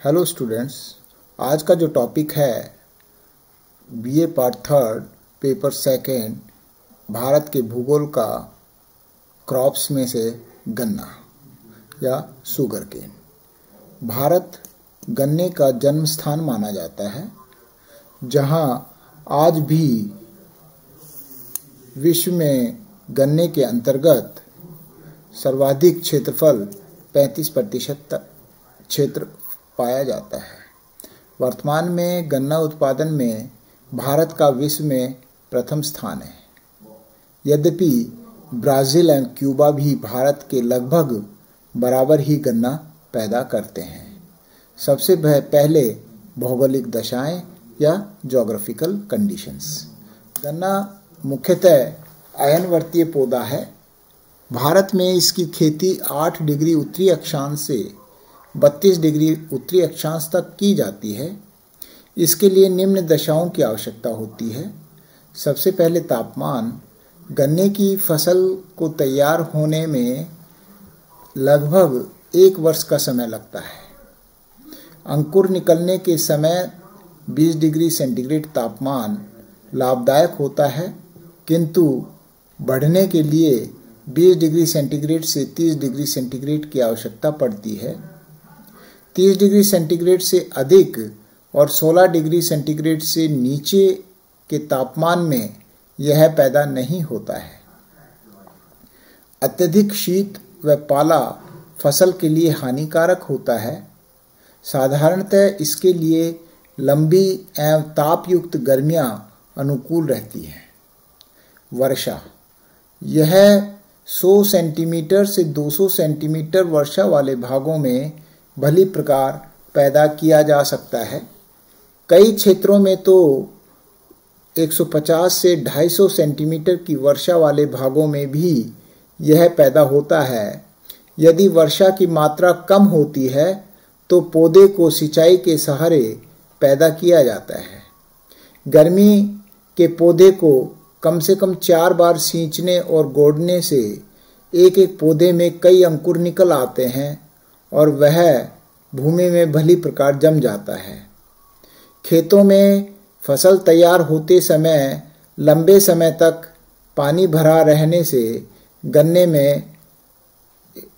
Hello students, आज का जो टॉपिक है BA part third paper second Bharat के भूगोल का क्रॉप्स में से गन्ना या शुगर केन। भारत गन्ने का जन्म स्थान माना जाता है, जहां आज भी विश्व में गन्ने के अंतर्गत सर्वाधिक क्षेत्रफल 35% क्षेत्र पाया जाता है। वर्तमान में गन्ना उत्पादन में भारत का विश्व में प्रथम स्थान है। यद्यपि ब्राज़ील एवं क्यूबा भी भारत के लगभग बराबर ही गन्ना पैदा करते हैं। सबसे पहले भौगोलिक दशाएं या ज्योग्राफिकल कंडीशंस। गन्ना मुख्यतः अयनवर्तीय पौधा है। भारत में इसकी खेती 8 डिग्री उत्तरी अक्षांश से 32 डिग्री उत्तरी अक्षांश तक की जाती है। इसके लिए निम्न दशाओं की आवश्यकता होती है। सबसे पहले तापमान। गन्ने की फसल को तैयार होने में लगभग 1 वर्ष का समय लगता है। अंकुर निकलने के समय 20 डिग्री सेंटीग्रेड तापमान लाभदायक होता है, किंतु बढ़ने के लिए 20 डिग्री सेंटीग्रेड से 30 डिग्री सेंटीग्रेड की आवश्यकता पड़ती है। 30 डिग्री सेंटीग्रेड से अधिक और 16 डिग्री सेंटीग्रेड से नीचे के तापमान में यह पैदा नहीं होता है। अत्यधिक शीत व पाला फसल के लिए हानिकारक होता है। साधारणतः इसके लिए लंबी एवं तापयुक्त गर्मियां अनुकूल रहती हैं। वर्षा। यह 100 सेंटीमीटर से 200 सेंटीमीटर वर्षा वाले भागों में भली प्रकार पैदा किया जा सकता है। कई क्षेत्रों में तो 150 से 250 सेंटीमीटर की वर्षा वाले भागों में भी यह पैदा होता है। यदि वर्षा की मात्रा कम होती है तो पौधे को सिंचाई के सहारे पैदा किया जाता है। गर्मी के पौधे को कम से कम 4 बार सींचने और गोड़ने से एक एक पौधे में कई अंकुर निकल आते हैं और वह भूमि में भली प्रकार जम जाता है। खेतों में फसल तैयार होते समय लंबे समय तक पानी भरा रहने से गन्ने में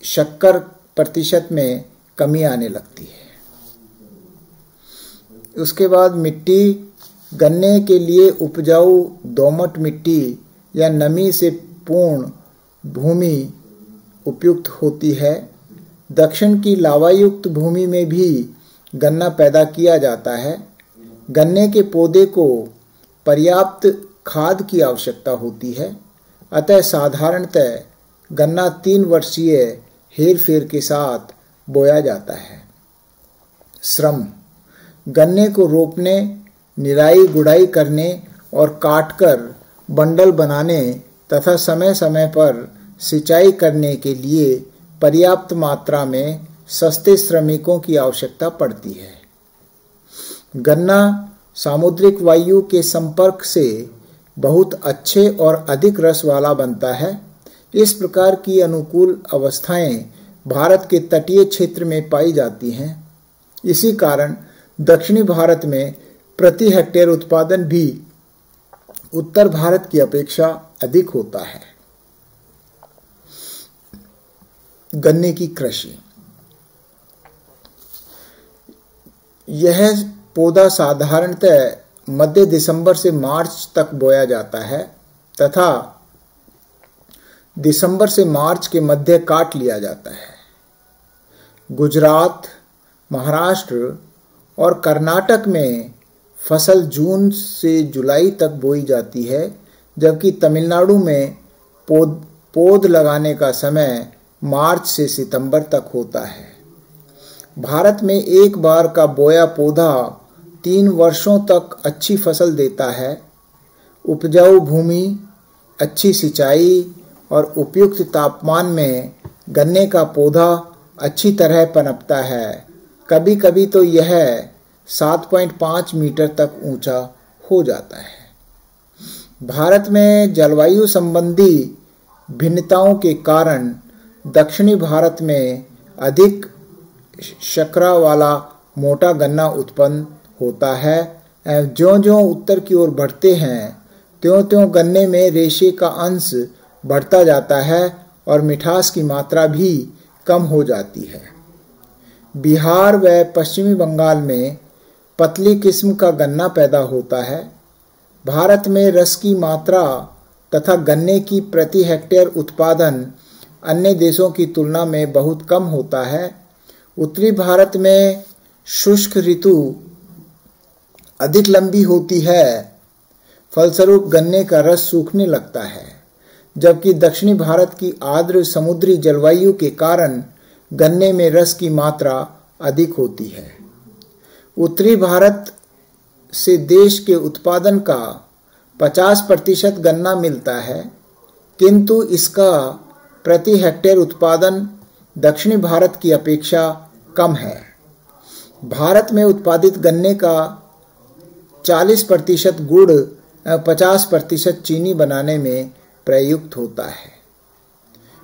शक्कर प्रतिशत में कमी आने लगती है। उसके बाद मिट्टी। गन्ने के लिए उपजाऊ दोमट मिट्टी या नमी से पूर्ण भूमि उपयुक्त होती है। दक्षिण की लावायुक्त भूमि में भी गन्ना पैदा किया जाता है। गन्ने के पौधे को पर्याप्त खाद की आवश्यकता होती है। अतः साधारणतः गन्ना 3 वर्षीय हेरफेर के साथ बोया जाता है। श्रम। गन्ने को रोपने, निराई गुड़ाई करने और काटकर बंडल बनाने तथा समय समय पर सिंचाई करने के लिए पर्याप्त मात्रा में सस्ते श्रमिकों की आवश्यकता पड़ती है। गन्ना सामुद्रिक वायु के संपर्क से बहुत अच्छे और अधिक रस वाला बनता है। इस प्रकार की अनुकूल अवस्थाएं भारत के तटीय क्षेत्र में पाई जाती हैं। इसी कारण दक्षिणी भारत में प्रति हेक्टेयर उत्पादन भी उत्तर भारत की अपेक्षा अधिक होता है। गन्ने की कृषि। यह पौधा साधारणतः मध्य दिसंबर से मार्च तक बोया जाता है तथा दिसंबर से मार्च के मध्य काट लिया जाता है। गुजरात, महाराष्ट्र और कर्नाटक में फसल जून से जुलाई तक बोई जाती है, जबकि तमिलनाडु में पौध लगाने का समय मार्च से सितंबर तक होता है। भारत में एक बार का बोया पौधा 3 वर्षों तक अच्छी फसल देता है। उपजाऊ भूमि, अच्छी सिंचाई और उपयुक्त तापमान में गन्ने का पौधा अच्छी तरह पनपता है। कभी कभी तो यह 7.5 मीटर तक ऊंचा हो जाता है। भारत में जलवायु संबंधी भिन्नताओं के कारण दक्षिणी भारत में अधिक शर्करा वाला मोटा गन्ना उत्पन्न होता है। ज्यों-ज्यों उत्तर की ओर बढ़ते हैं त्यों-त्यों गन्ने में रेशे का अंश बढ़ता जाता है और मिठास की मात्रा भी कम हो जाती है। बिहार व पश्चिमी बंगाल में पतली किस्म का गन्ना पैदा होता है। भारत में रस की मात्रा तथा गन्ने की प्रति हेक्टेयर उत्पादन अन्य देशों की तुलना में बहुत कम होता है। उत्तरी भारत में शुष्क ऋतु अधिक लंबी होती है, फलस्वरूप गन्ने का रस सूखने लगता है, जबकि दक्षिणी भारत की आर्द्र समुद्री जलवायु के कारण गन्ने में रस की मात्रा अधिक होती है। उत्तरी भारत से देश के उत्पादन का 50% गन्ना मिलता है, किंतु इसका प्रति हेक्टेयर उत्पादन दक्षिणी भारत की अपेक्षा कम है। भारत में उत्पादित गन्ने का 40% गुड़ एवं 50% चीनी बनाने में प्रयुक्त होता है।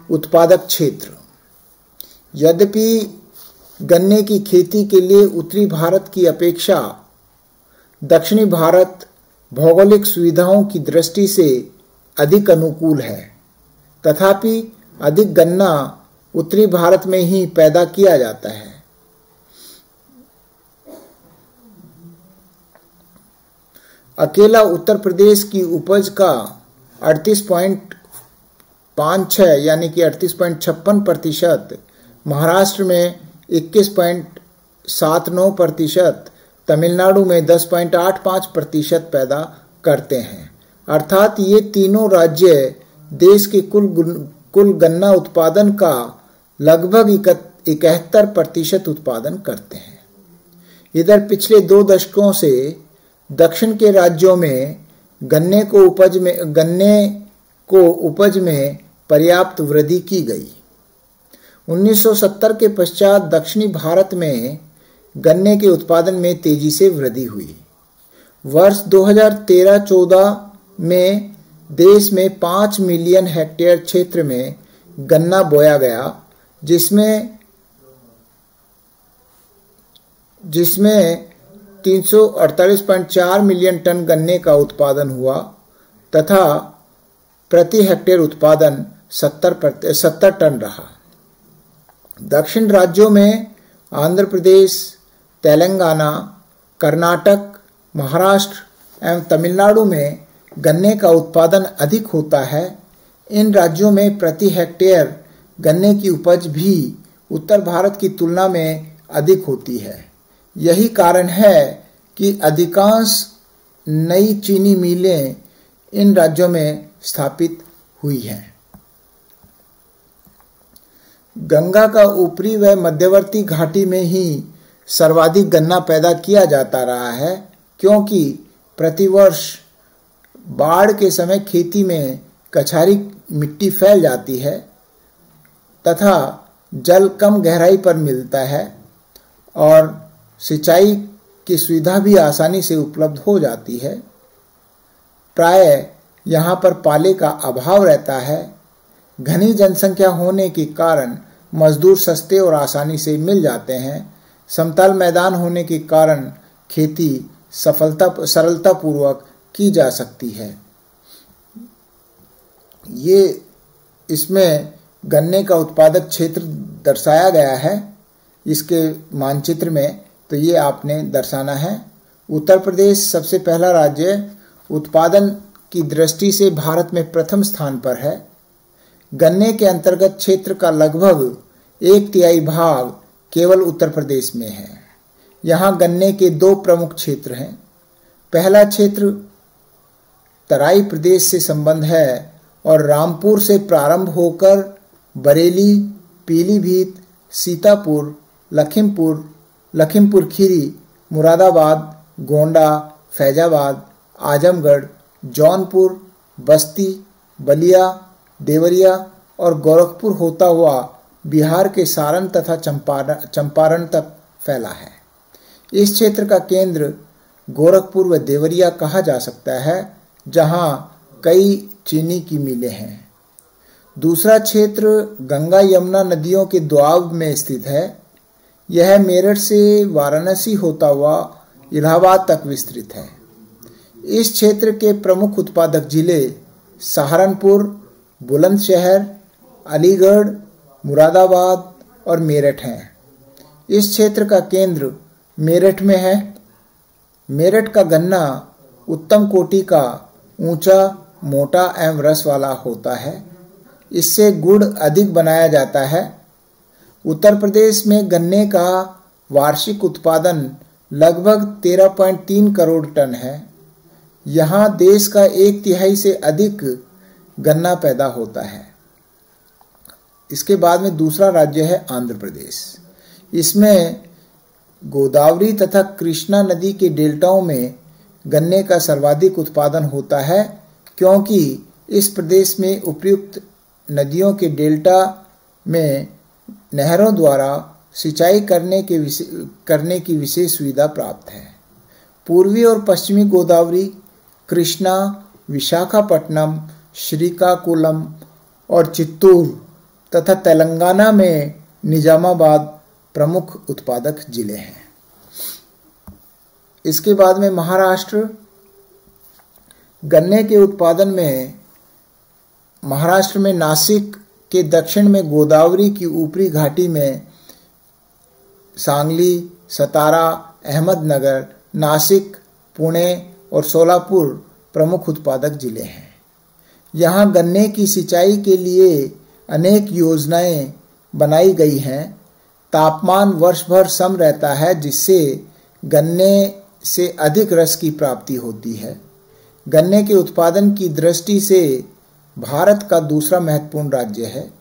उत्पादक क्षेत्र। यद्यपि गन्ने की खेती के लिए उत्तरी भारत की अपेक्षा दक्षिणी भारत भौगोलिक सुविधाओं की दृष्टि से अधिक अनुकूल है, तथापि अधिक गन्ना उत्तरी भारत में ही पैदा किया जाता है। अकेला उत्तर प्रदेश की उपज का 38.56 यानी कि 38.56%, महाराष्ट्र में 21.79%, तमिलनाडु में 10.85% पैदा करते हैं। अर्थात ये तीनों राज्य देश के कुल गन्ना उत्पादन का लगभग 71% उत्पादन करते हैं। इधर पिछले 2 दशकों से दक्षिण के राज्यों में गन्ने को उपज में पर्याप्त वृद्धि की गई। 1970 के पश्चात दक्षिणी भारत में गन्ने के उत्पादन में तेजी से वृद्धि हुई। वर्ष 2013-14 में देश में 5 मिलियन हेक्टेयर क्षेत्र में गन्ना बोया गया, जिसमें 348.4 मिलियन टन गन्ने का उत्पादन हुआ तथा प्रति हेक्टेयर उत्पादन 70 टन रहा। दक्षिण राज्यों में आंध्र प्रदेश, तेलंगाना, कर्नाटक, महाराष्ट्र एवं तमिलनाडु में गन्ने का उत्पादन अधिक होता है। इन राज्यों में प्रति हेक्टेयर गन्ने की उपज भी उत्तर भारत की तुलना में अधिक होती है। यही कारण है कि अधिकांश नई चीनी मिलें इन राज्यों में स्थापित हुई हैं। गंगा का ऊपरी व मध्यवर्ती घाटी में ही सर्वाधिक गन्ना पैदा किया जाता रहा है, क्योंकि प्रतिवर्ष बाढ़ के समय खेती में कछारी मिट्टी फैल जाती है तथा जल कम गहराई पर मिलता है और सिंचाई की सुविधा भी आसानी से उपलब्ध हो जाती है। प्रायः यहाँ पर पाले का अभाव रहता है। घनी जनसंख्या होने के कारण मजदूर सस्ते और आसानी से मिल जाते हैं। समतल मैदान होने के कारण खेती सरलतापूर्वक की जा सकती है। ये इसमें गन्ने का उत्पादक क्षेत्र दर्शाया गया है इसके मानचित्र में, तो ये आपने दर्शाना है। उत्तर प्रदेश सबसे पहला राज्य उत्पादन की दृष्टि से भारत में प्रथम स्थान पर है। गन्ने के अंतर्गत क्षेत्र का लगभग 1/3 भाग केवल उत्तर प्रदेश में है। यहाँ गन्ने के 2 प्रमुख क्षेत्र हैं। पहला क्षेत्र तराई प्रदेश से संबंध है और रामपुर से प्रारंभ होकर बरेली, पीलीभीत, सीतापुर, लखीमपुर खीरी, मुरादाबाद, गोंडा, फैजाबाद, आजमगढ़, जौनपुर, बस्ती, बलिया, देवरिया और गोरखपुर होता हुआ बिहार के सारण तथा चंपारण तक फैला है। इस क्षेत्र का केंद्र गोरखपुर व देवरिया कहा जा सकता है, जहां कई चीनी की मिलें हैं। दूसरा क्षेत्र गंगा यमुना नदियों के दोआब में स्थित है। यह मेरठ से वाराणसी होता हुआ इलाहाबाद तक विस्तृत है। इस क्षेत्र के प्रमुख उत्पादक जिले सहारनपुर, बुलंदशहर, अलीगढ़, मुरादाबाद और मेरठ हैं। इस क्षेत्र का केंद्र मेरठ में है। मेरठ का गन्ना उत्तम कोटि का, ऊंचा, मोटा एवं रस वाला होता है। इससे गुड़ अधिक बनाया जाता है। उत्तर प्रदेश में गन्ने का वार्षिक उत्पादन लगभग 13.3 करोड़ टन है। यहाँ देश का 1/3 से अधिक गन्ना पैदा होता है। इसके बाद में दूसरा राज्य है आंध्र प्रदेश। इसमें गोदावरी तथा कृष्णा नदी के डेल्टाओं में गन्ने का सर्वाधिक उत्पादन होता है, क्योंकि इस प्रदेश में उपयुक्त नदियों के डेल्टा में नहरों द्वारा सिंचाई करने की विशेष सुविधा प्राप्त है। पूर्वी और पश्चिमी गोदावरी, कृष्णा, विशाखापट्टनम, श्रीकाकुलम और चित्तूर तथा तेलंगाना में निजामाबाद प्रमुख उत्पादक जिले हैं। इसके बाद में महाराष्ट्र। गन्ने के उत्पादन में महाराष्ट्र में नासिक के दक्षिण में गोदावरी की ऊपरी घाटी में सांगली, सतारा, अहमदनगर, नासिक, पुणे और सोलापुर प्रमुख उत्पादक जिले हैं। यहाँ गन्ने की सिंचाई के लिए अनेक योजनाएं बनाई गई हैं। तापमान वर्ष भर सम रहता है, जिससे गन्ने से अधिक रस की प्राप्ति होती है। गन्ने के उत्पादन की दृष्टि से भारत का दूसरा महत्वपूर्ण राज्य है।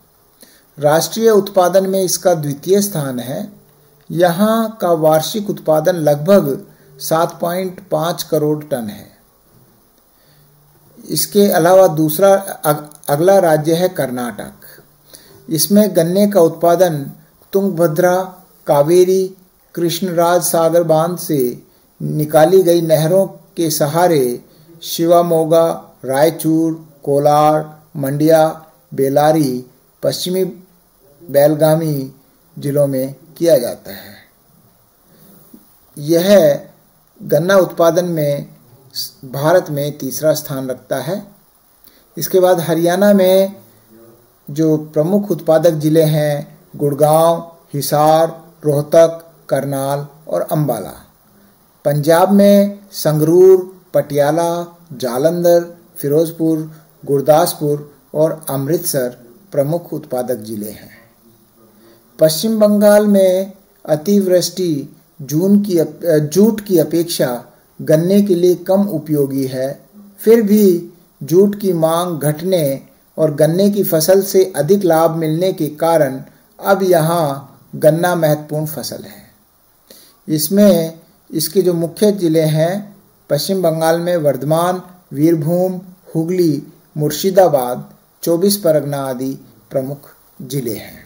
राष्ट्रीय उत्पादन में इसका द्वितीय स्थान है। यहाँ का वार्षिक उत्पादन लगभग 7.5 करोड़ टन है। इसके अलावा अगला राज्य है कर्नाटक। इसमें गन्ने का उत्पादन तुंगभद्रा, कावेरी, कृष्णराज सागर बांध से निकाली गई नहरों के सहारे शिवामोगा, रायचूर, कोलार, मंड्या, बेलारी, पश्चिमी बेलगामी जिलों में किया जाता है। यह गन्ना उत्पादन में भारत में तीसरा स्थान रखता है। इसके बाद हरियाणा में जो प्रमुख उत्पादक जिले हैं गुड़गांव, हिसार, रोहतक, करनाल और अंबाला। पंजाब में संगरूर, पटियाला, जालंधर, फिरोजपुर, गुरदासपुर और अमृतसर प्रमुख उत्पादक जिले हैं। पश्चिम बंगाल में अतिवृष्टि जूट की अपेक्षा गन्ने के लिए कम उपयोगी है। फिर भी जूट की मांग घटने और गन्ने की फसल से अधिक लाभ मिलने के कारण अब यहाँ गन्ना महत्वपूर्ण फसल है। इसमें इसके जो मुख्य जिले हैं पश्चिम बंगाल में वर्धमान, वीरभूम, हुगली, मुर्शिदाबाद, 24 परगना आदि प्रमुख जिले हैं।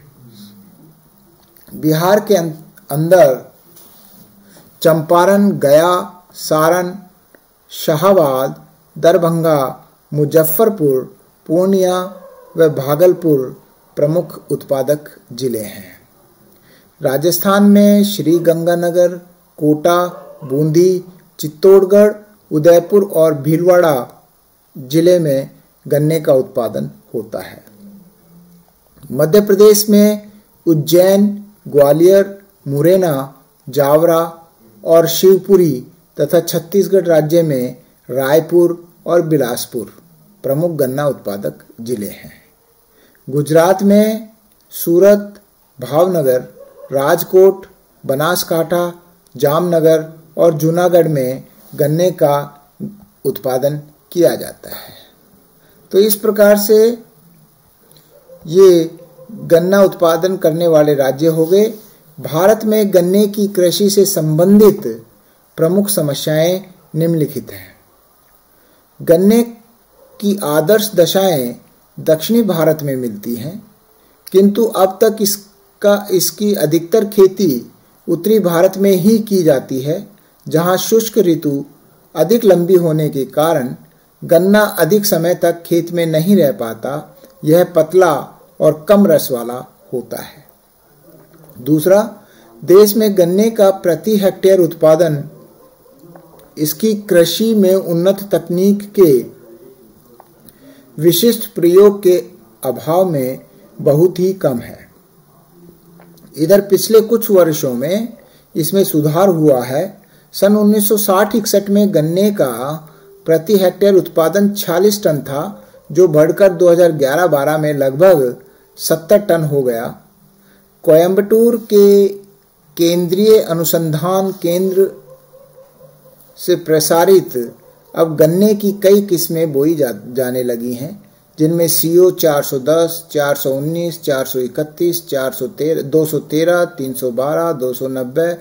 बिहार के अंदर चंपारण, गया, सारण, शाहाबाद, दरभंगा, मुजफ्फरपुर, पूर्णिया व भागलपुर प्रमुख उत्पादक जिले हैं। राजस्थान में श्री गंगानगर, कोटा, बूंदी, चित्तौड़गढ़, उदयपुर और भीलवाड़ा जिले में गन्ने का उत्पादन होता है। मध्य प्रदेश में उज्जैन, ग्वालियर, मुरैना, जावरा और शिवपुरी तथा छत्तीसगढ़ राज्य में रायपुर और बिलासपुर प्रमुख गन्ना उत्पादक जिले हैं। गुजरात में सूरत, भावनगर, राजकोट, बनासकांठा, जामनगर और जूनागढ़ में गन्ने का उत्पादन किया जाता है। तो इस प्रकार से ये गन्ना उत्पादन करने वाले राज्य हो गए। भारत में गन्ने की कृषि से संबंधित प्रमुख समस्याएं निम्नलिखित हैं। गन्ने की आदर्श दशाएं दक्षिणी भारत में मिलती हैं, किंतु अब तक इसकी अधिकतर खेती उत्तरी भारत में ही की जाती है, जहां शुष्क ऋतु अधिक लंबी होने के कारण गन्ना अधिक समय तक खेत में नहीं रह पाता। यह पतला और कम रस वाला होता है। दूसरा, देश में गन्ने का प्रति हेक्टेयर उत्पादन इसकी कृषि में उन्नत तकनीक के विशिष्ट प्रयोग के अभाव में बहुत ही कम है। इधर पिछले कुछ वर्षों में इसमें सुधार हुआ है। सन 1960-61 में गन्ने का प्रति हेक्टेयर उत्पादन 46 टन था, जो बढ़कर 2011-12 में लगभग 70 टन हो गया। कोयंबटूर के केंद्रीय अनुसंधान केंद्र से प्रसारित अब गन्ने की कई किस्में बोई जाने लगी हैं, जिनमें CO 410, 419, 431, 413, 213, 312, 290,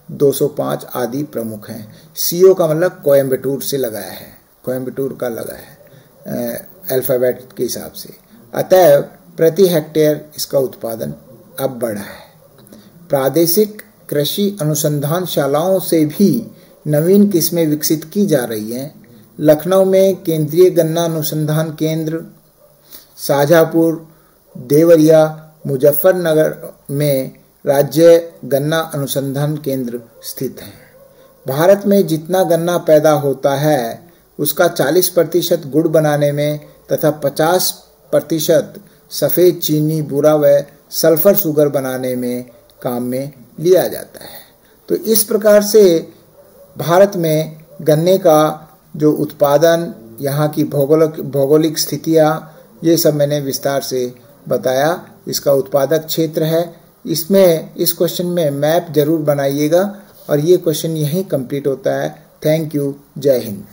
205 आदि प्रमुख हैं। CO का मतलब कोयंबटूर से लगाया है, कोयंबटूर का लगा है अल्फाबेट के हिसाब से। अतः प्रति हेक्टेयर इसका उत्पादन अब बढ़ा है। प्रादेशिक कृषि अनुसंधान शालाओं से भी नवीन किस्में विकसित की जा रही हैं। लखनऊ में केंद्रीय गन्ना अनुसंधान केंद्र, शाहजहांपुर, देवरिया, मुजफ्फरनगर में राज्य गन्ना अनुसंधान केंद्र स्थित हैं। भारत में जितना गन्ना पैदा होता है उसका 40% गुड़ बनाने में तथा 50% सफ़ेद चीनी, बूरा व सल्फर शुगर बनाने में काम में लिया जाता है। तो इस प्रकार से भारत में गन्ने का जो उत्पादन, यहाँ की भौगोलिक स्थितियाँ, ये सब मैंने विस्तार से बताया। इसका उत्पादक क्षेत्र है। इसमें इस क्वेश्चन में मैप जरूर बनाइएगा और ये क्वेश्चन यहीं कंप्लीट होता है। Thank you. जय हिंद।